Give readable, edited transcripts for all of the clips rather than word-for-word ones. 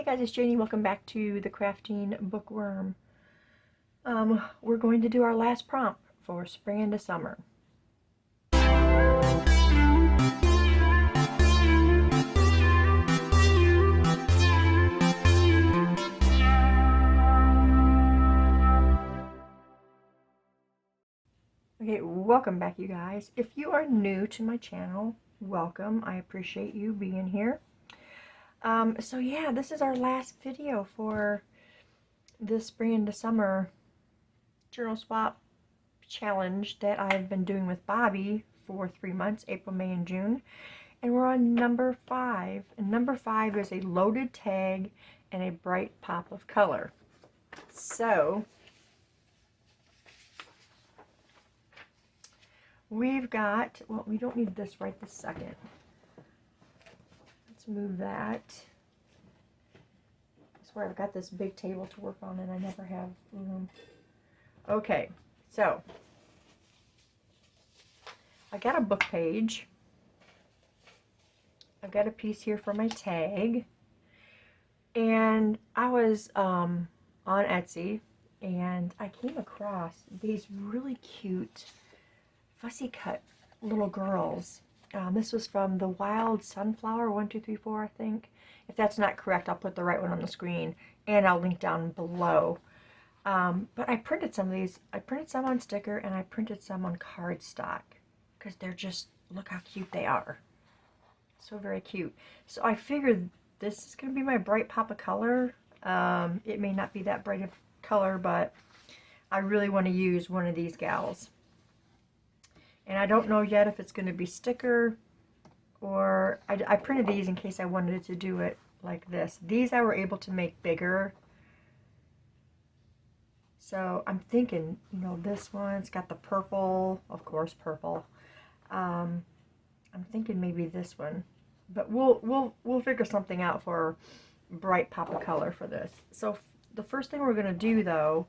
guys, it's Janie. Welcome back to the Crafting Bookworm. We're going to do our last prompt for spring into summer. Okay, welcome back, you guys. If you are new to my channel, welcome. I appreciate you being here. So yeah, this is our last video for this spring into summer journal swap challenge that I've been doing with Bobby for 3 months, April, May, and June. And we're on number 5. And number 5 is a loaded tag and a bright pop of color. So we've got, well, we don't need this right this second. Let's move that. I swear I've got this big table to work on and I never have room. Okay, so I got a book page. I've got a piece here for my tag. And I was on Etsy and I came across these really cute fussy cut little girls. This was from the Wild Sunflower 1234, I think. If that's not correct, I'll put the right one on the screen and I'll link down below. But I printed some of these. I printed some on sticker and I printed some on cardstock because they're just, look how cute they are. So very cute. So I figured this is going to be my bright pop of color. It may not be that bright of color, but I really want to use one of these gals. And I don't know yet if it's going to be sticker or I printed these in case I wanted to do it like this. These I were able to make bigger. So I'm thinking, you know, this one's got the purple, of course, purple. I'm thinking maybe this one, but we'll figure something out for bright pop of color for this. So the first thing we're going to do though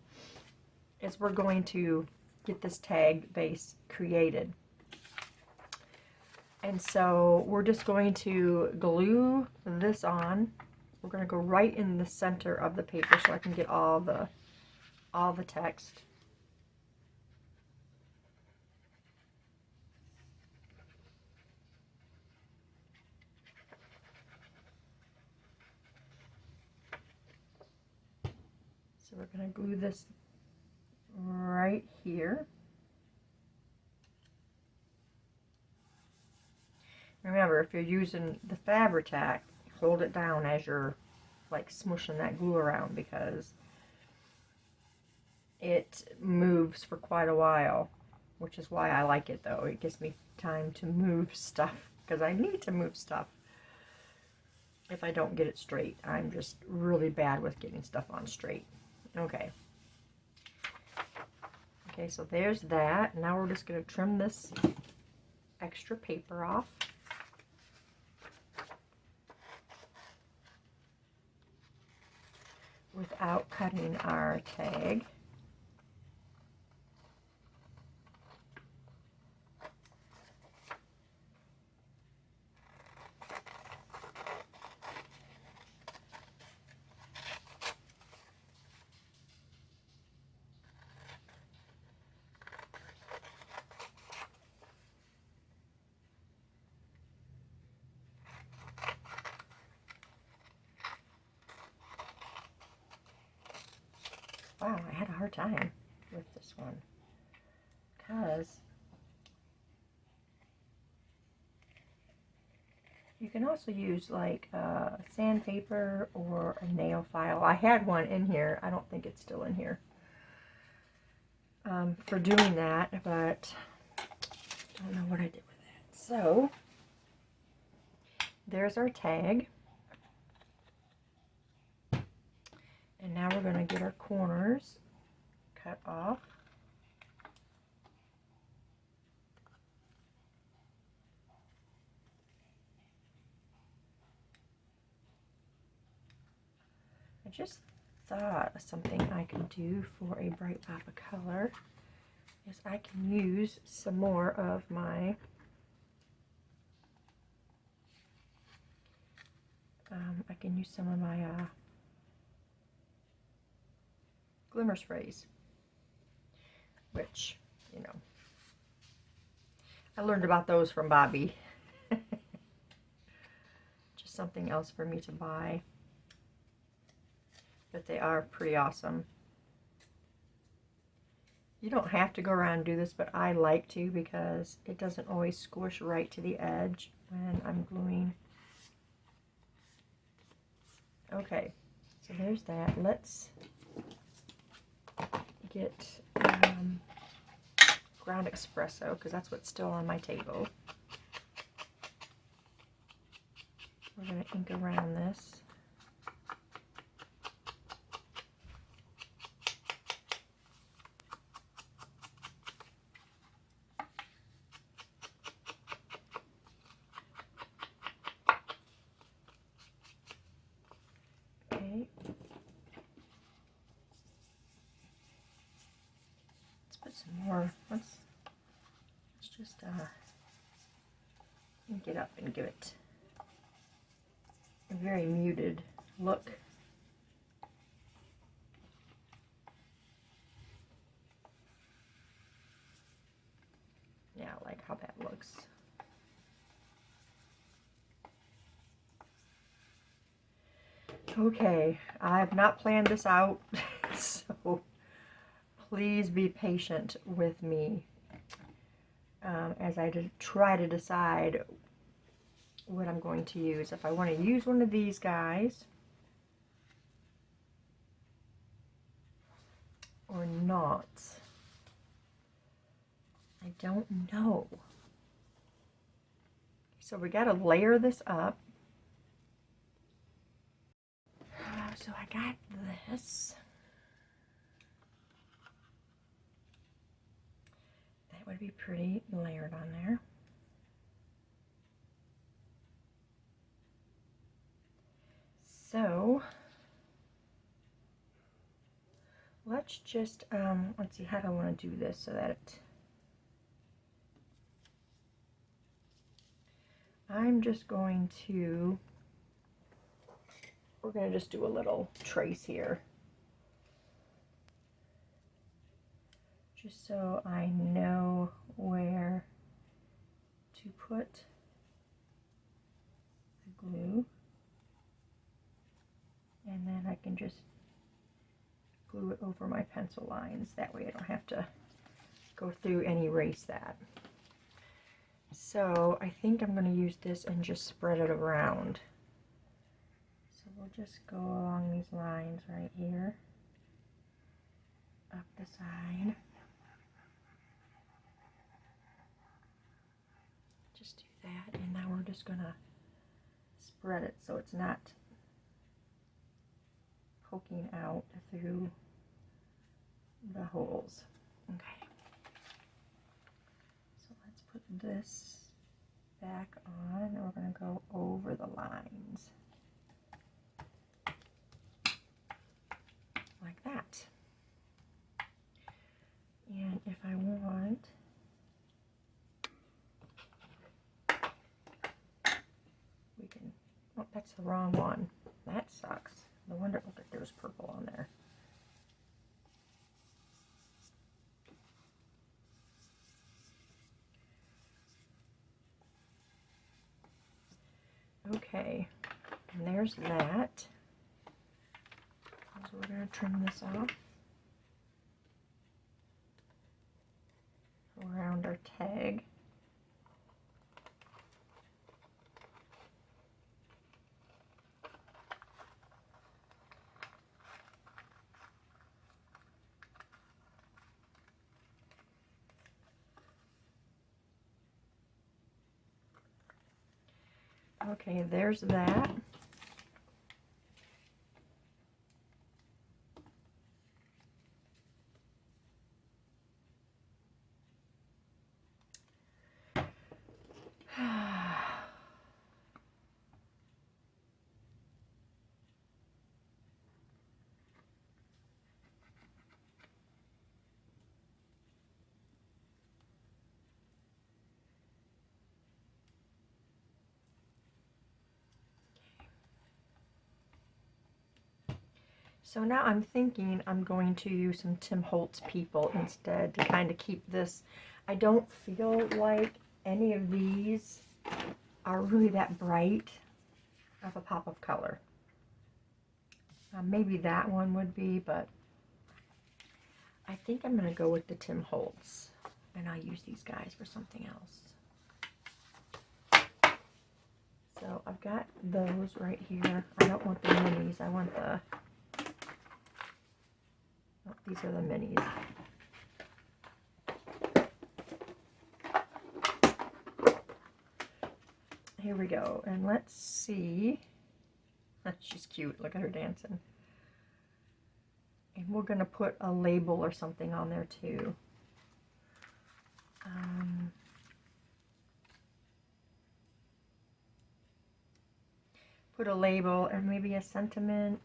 is we're going to get this tag base created. And so we're just going to glue this on. We're going to go right in the center of the paper so I can get all the text. So we're going to glue this right here. Remember, if you're using the Fabri-Tac, hold it down as you're like smushing that glue around because it moves for quite a while, which is why I like it though. It gives me time to move stuff because I need to move stuff if I don't get it straight. I'm just really bad with getting stuff on straight. Okay. Okay, so there's that. Now we're just going to trim this extra paper off. Without cutting our tag. Wow, I had a hard time with this one because you can also use like sandpaper or a nail file. I had one in here. I don't think it's still in here for doing that, but I don't know what I did with it. So there's our tag. And now we're going to get our corners cut off. I just thought of something I could do for a bright pop of color is I can use some more of my glimmer sprays, which, you know, I learned about those from Bobby. Just something else for me to buy. But they are pretty awesome. You don't have to go around and do this, but I like to because it doesn't always squish right to the edge when I'm gluing. Okay, so there's that. Let's get ground espresso because that's what's still on my table. We're going to ink around this. Okay. Let's put some more. Let's just ink it up and give it a very muted look. Yeah, I like how that looks. Okay, I've not planned this out, so please be patient with me as I try to decide what I'm going to use. If I want to use one of these guys or not, I don't know. So we got to layer this up. So I got this. That would be pretty layered on there. So let's just, let's see, how do I want to do this so that I'm just going to, we're going to just do a little trace here. Just so I know where to put the glue. And then I can just glue it over my pencil lines. That way I don't have to go through and erase that. So I think I'm going to use this and just spread it around. So we'll just go along these lines right here, up the side. Just do that, and now we're just going to spread it so it's not poking out through the holes. Okay. So let's put this back on, and we're going to go over the lines. Like that. And if I want, we can, oh, that's the wrong one. That sucks. No wonder, look, there's purple on there. Okay, and there's that. So we're going to trim this off around our tag. Okay, there's that. So now I'm thinking I'm going to use some Tim Holtz People instead to kind of keep this. I don't feel like any of these are really that bright of a pop of color. Maybe that one would be, but I think I'm going to go with the Tim Holtz, and I'll use these guys for something else. So I've got those right here. I don't want the minis. I want the... Oh, these are the minis. Here we go. And let's see. She's cute. Look at her dancing. And we're going to put a label or something on there too. Put a label and maybe a sentiment.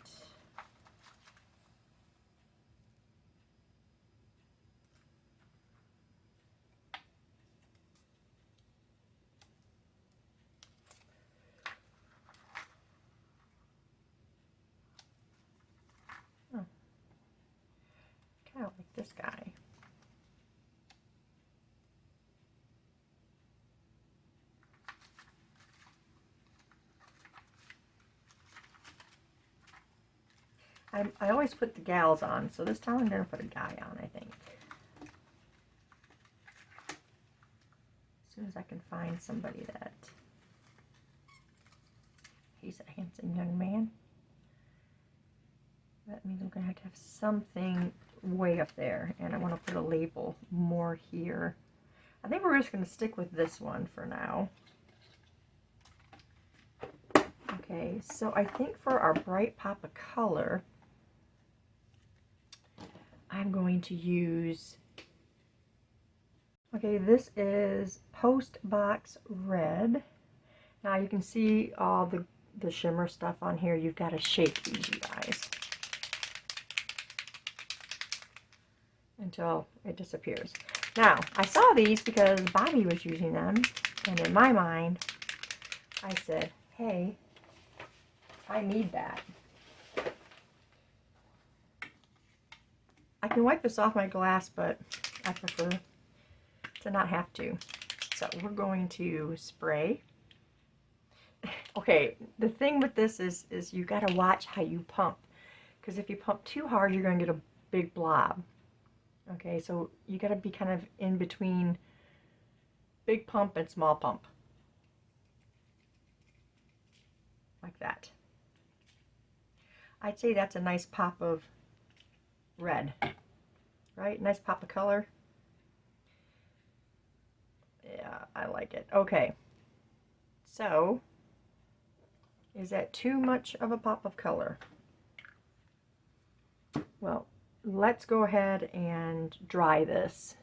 Oh, kind of like this guy. I always put the gals on, so this time I'm going to put a guy on, I think. As soon as I can find somebody that... He's a handsome young man. That means I'm going to have something way up there, and I want to put a label more here. I think we're just going to stick with this one for now. Okay, so I think for our bright pop of color, I'm going to use, okay, this is Post Box Red. Now you can see all the shimmer stuff on here. You've got to shake these, you guys, until it disappears. Now, I saw these because Bobby was using them, and in my mind, I said, hey, I need that. I can wipe this off my glass, but I prefer to not have to. So we're going to spray. Okay, the thing with this is you got to watch how you pump, because if you pump too hard, you're going to get a big blob. Okay, so you got to be kind of in between big pump and small pump. Like that. I'd say that's a nice pop of red, right? Nice pop of color. Yeah, I like it. Okay, so is that too much of a pop of color? Well, let's go ahead and dry this.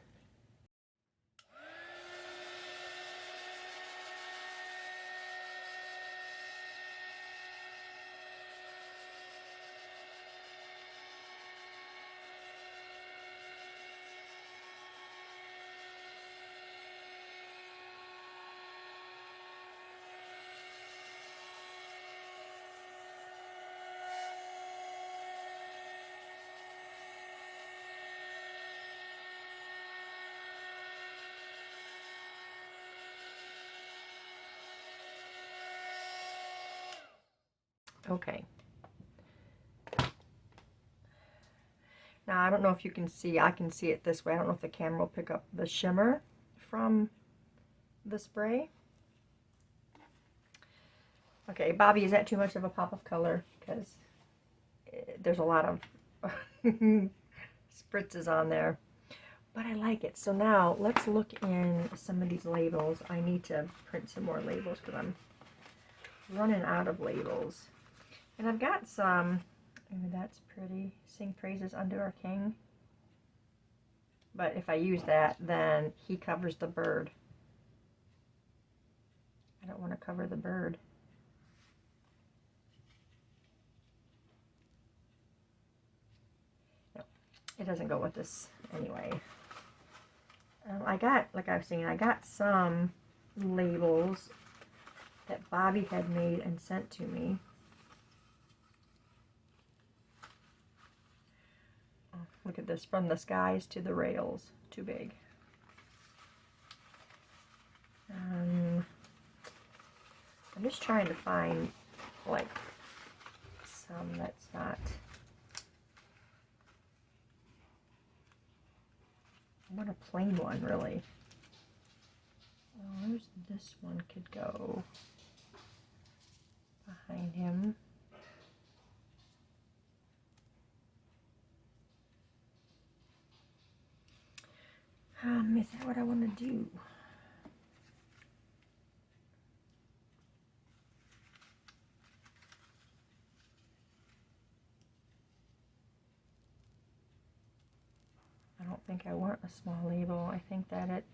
Okay. Now, I don't know if you can see, I can see it this way. I don't know if the camera will pick up the shimmer from the spray. Okay, Bobby, is that too much of a pop of color? Because there's a lot of spritzes on there. But I like it. So now, let's look in some of these labels. I need to print some more labels because I'm running out of labels. And I've got some, and that's pretty, Sing Praises Unto Our King. But if I use that, then he covers the bird. I don't want to cover the bird. No, it doesn't go with this anyway. I got, like I was saying, I got some labels that Bobby had made and sent to me. Look at this, from the skies to the rails. Too big. I'm just trying to find like some that's not. I want a plain one, really. Oh, this one could go behind him. Is that what I want to do? I don't think I want a small label. I think that it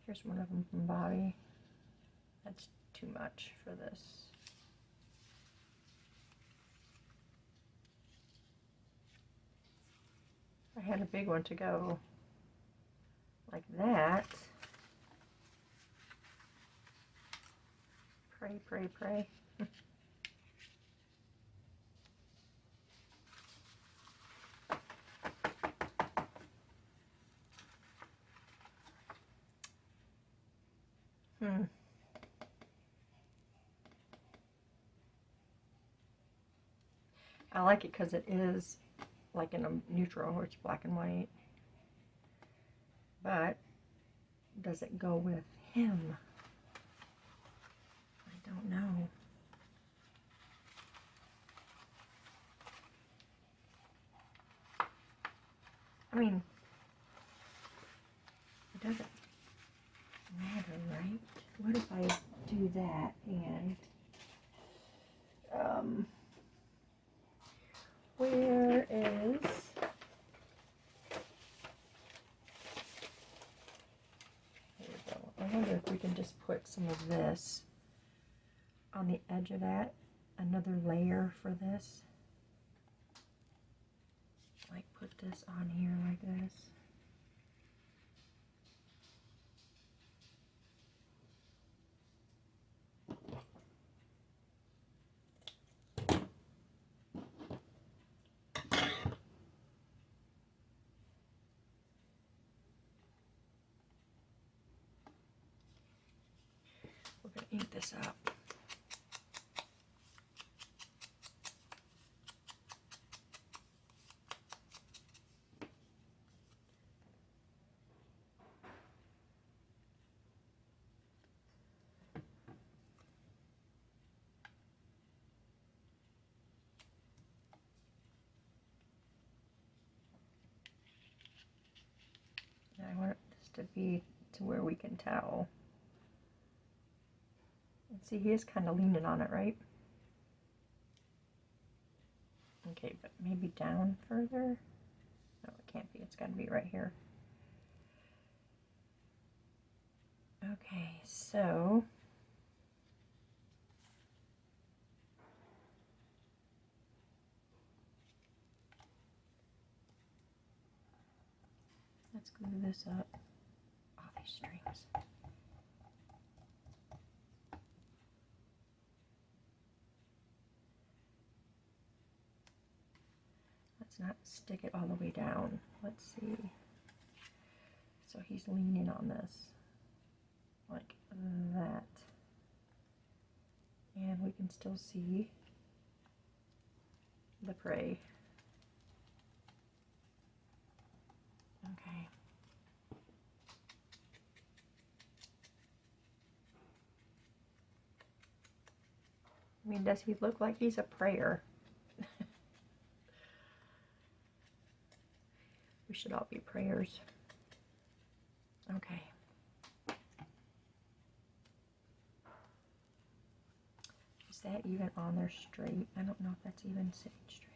here's one of them from Bobby. That's too much for this. I had a big one to go like that. Pray, pray, pray. I like it because it is like in a neutral where it's black and white. But does it go with him? I don't know. I mean, it doesn't matter, right? What if I do that and where is there we go. I wonder if we can just put some of this on the edge of that, another layer for this. Like put this on here like this. We're going to ink this up. I want this to be to where we can tell. And see, he is kind of leaning on it, right? Okay, but maybe down further? No, it can't be. It's got to be right here. Okay, so let's glue this up. Oh, these strings. Let's not stick it all the way down. Let's see. So he's leaning on this like that. And we can still see the prey. Okay. I mean, does he look like he's a prayer? We should all be prayers. Okay. Is that even on there straight? I don't know if that's even sitting straight.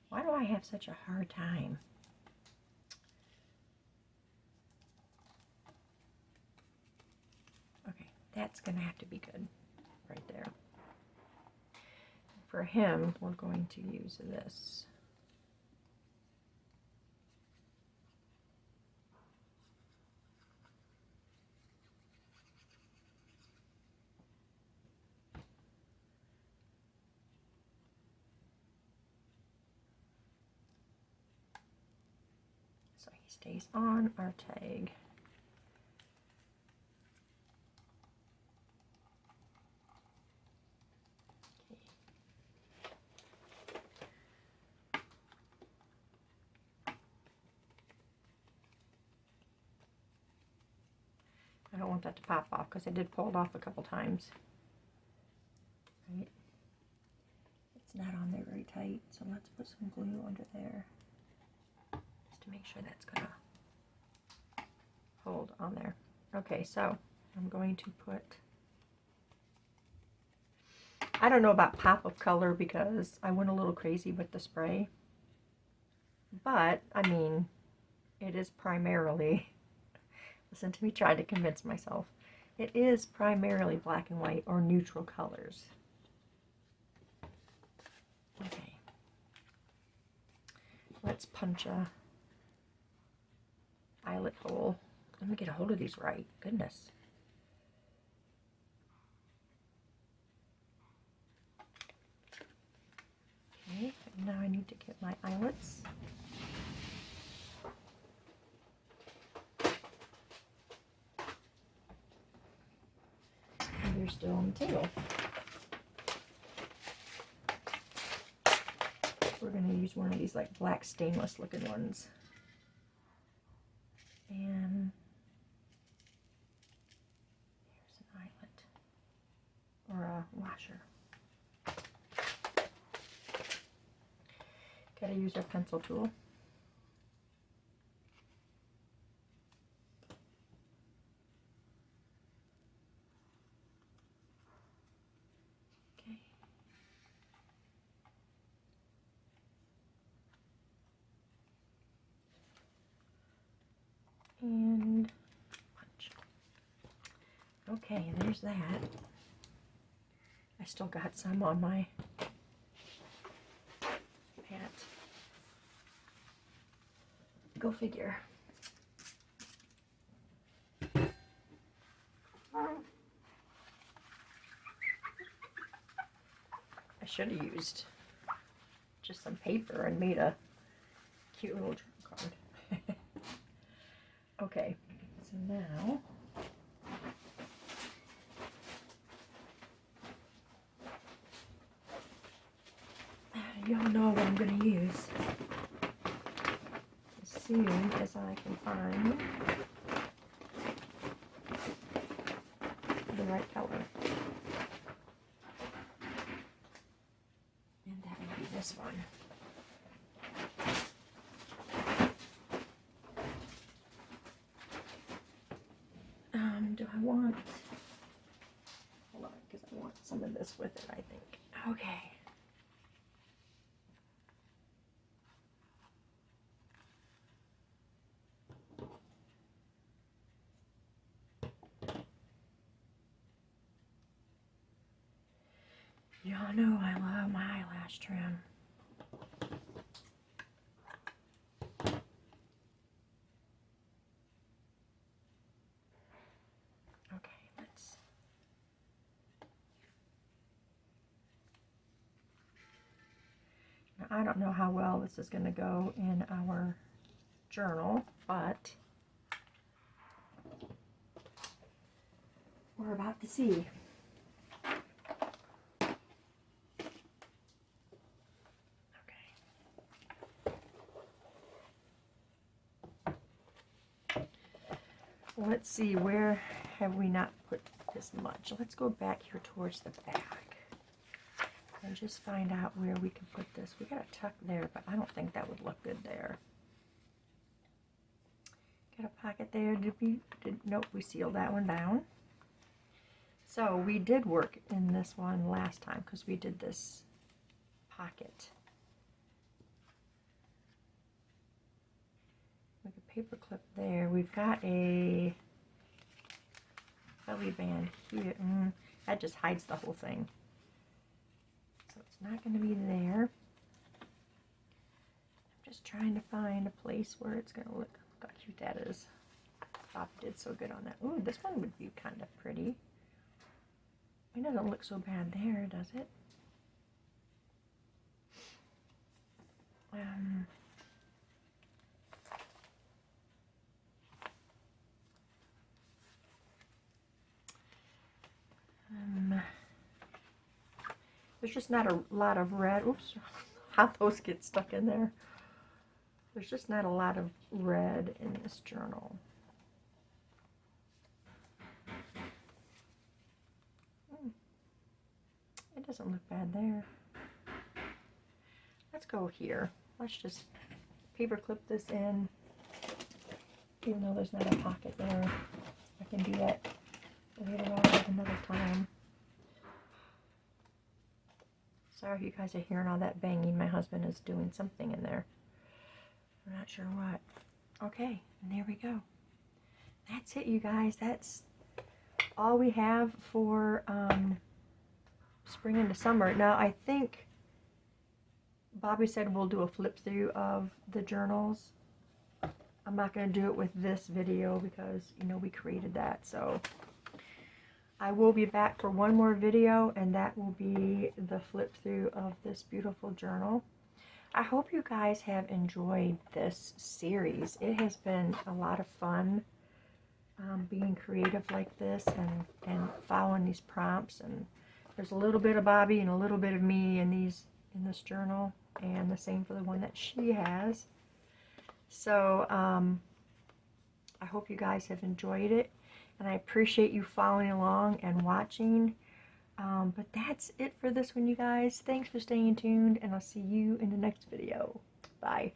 Why do I have such a hard time? Okay, that's gonna have to be good right there. for him, we're going to use this. So he stays on our tag. I don't want that to pop off because I did pull it off a couple times. Right? It's not on there very tight, so let's put some glue under there just to make sure that's gonna hold on there. Okay, so I'm going to put, I don't know about pop of color because I went a little crazy with the spray, but I mean, it is primarily, listen to me trying to convince myself, it is primarily black and white or neutral colors. Okay, let's punch a eyelet hole. Let me get a hold of these right. Goodness. Okay, now I need to get my eyelets. And they're still on the table. We're going to use one of these like black stainless looking ones. And here's an eyelet or a washer. Gotta use our pencil tool. Okay. And punch. Okay, there's that. I still got some on my hat. Go figure. I should have used just some paper and made a cute little drawing card. Okay, so now y'all know what I'm going to use as soon as I can find the right color. And that will be this one. Do I want, hold on, because I want some of this with it, I think. Okay. Y'all know I love my eyelash trim. Okay, let's. Now, I don't know how well this is going to go in our journal, but we're about to see. Let's see, where have we not put this much? Let's go back here towards the back and just find out where we can put this. We got a tuck there, but I don't think that would look good there. Got a pocket there. Nope, we sealed that one down. So we did work in this one last time because we did this pocket. Like a paper clip there. We've got a belly band here. That just hides the whole thing. So it's not going to be there. I'm just trying to find a place where it's going to look how cute that is. Bob did so good on that. Ooh, this one would be kind of pretty. It doesn't look so bad there, does it? There's just not a lot of red. Oops, how those get stuck in there. There's just not a lot of red in this journal. It doesn't look bad there. Let's go here. Let's just paper clip this in. Even though there's not a pocket there. I can do that later on at another time. Sorry if you guys are hearing all that banging. My husband is doing something in there. I'm not sure what. Okay, and there we go. That's it, you guys. That's all we have for spring into summer. Now, I think Bobby said we'll do a flip through of the journals. I'm not going to do it with this video because, you know, we created that. So I will be back for one more video, and that will be the flip through of this beautiful journal. I hope you guys have enjoyed this series. It has been a lot of fun being creative like this and following these prompts. And there's a little bit of Bobby and a little bit of me in this journal, and the same for the one that she has. So I hope you guys have enjoyed it, and I appreciate you following along and watching. But that's it for this one, you guys. Thanks for staying tuned, and I'll see you in the next video. Bye.